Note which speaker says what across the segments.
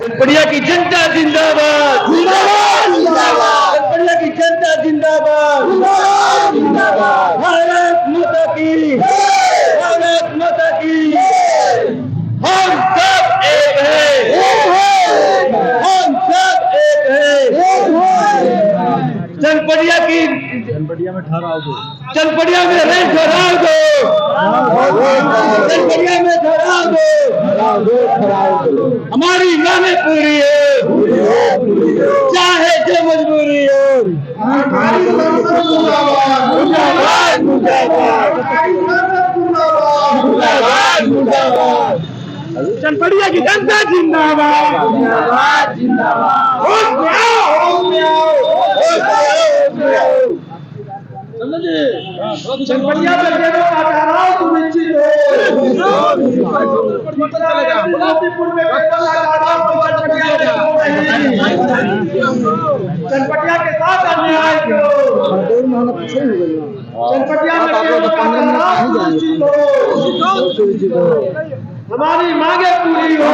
Speaker 1: बढ़िया की जनता जिंदाबाद जिंदाबाद जिंदाबाद। बढ़िया की जनता जिंदाबाद जिंदाबाद जिंदाबाद। भारत माता की भारत माता की हम सब एक है हम सब एक है। चनपटिया की
Speaker 2: चनपटिया में ठहराव दो
Speaker 1: चनपटिया में रैन ठहराव दो चनपटिया में ठहराव दो। हमारी मांगे पूरी है चाहे जो मजबूरी हो। मुर्दाबाद मुर्दाबाद मुर्दाबाद मुर्दाबाद। चनपटिया की जनता जिंदाबाद जिंदाबाद जिंदाबाद। होश में आओ होश में आओ होश में आओ। चनपटिया में ट्रेनों का ठहराव सुनिश्चित हो। मुलायमपुर में ट्रेनों का ठहराव चनपटिया के साथ अन्याय क्यों। चनपटिया में ट्रेनों का ठहराव सुनिश्चित हो। हमारी मांगे पूरी हो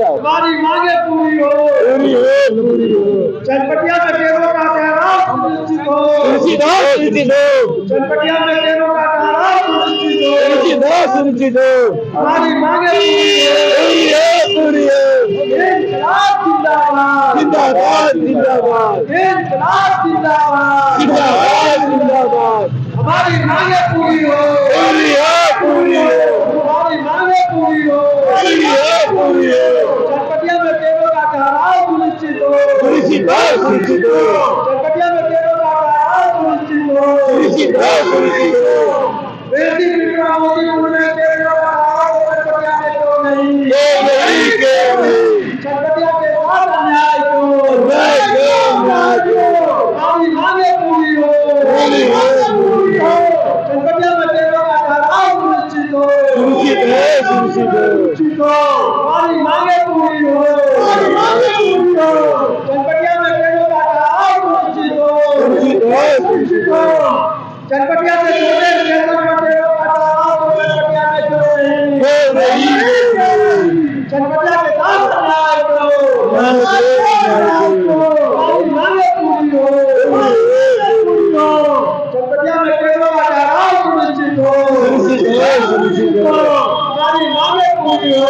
Speaker 1: हमारी मांगे पूरी हो। चनपटिया में ट्रेनों का ठहराव सुनिश्चित हो चनपटिया में ट्रेनों का ठहराव सुनिश्चित हो। हमारी मांगे पूरी हो। इंकलाब जिंदाबाद जिंदाबाद जिंदाबाद। इंकलाब जिंदाबाद जिंदाबाद जिंदाबाद। हमारी मांगे पूरी हो पूरी हो। हमारी मांगे पूरी हो पूरी हो। चनपटिया में ट्रेनों का ठहराव सुनिश्चित हो चनपटिया में ट्रेनों का ठहराव सुनिश्चित हो। बेटी विक्रम मोदीपुर में ट्रेनों का ठहराव चनपटिया में क्यों नहीं। चनपटिया के साथ अन्याय क्यों। हमारी मांगे पूरी हो चनपटिया में ट्रेनों का ठहराव सुनिश्चित हो हमारी मांगे पूरी हो चनपटिया में ट्रेनों का ठहराव सुनिश्चित हो। चनपटिया से छोटे स्टेशन पर ट्रेनों का ठहराव चनपटिया में क्यों नहीं। चनपटिया के साथ अन्याय करो हमारी मांगे पूरी हो चनपटिया में ट्रेनों का ठहराव सुनिश्चित हो हमारी मांगे पूरी हो।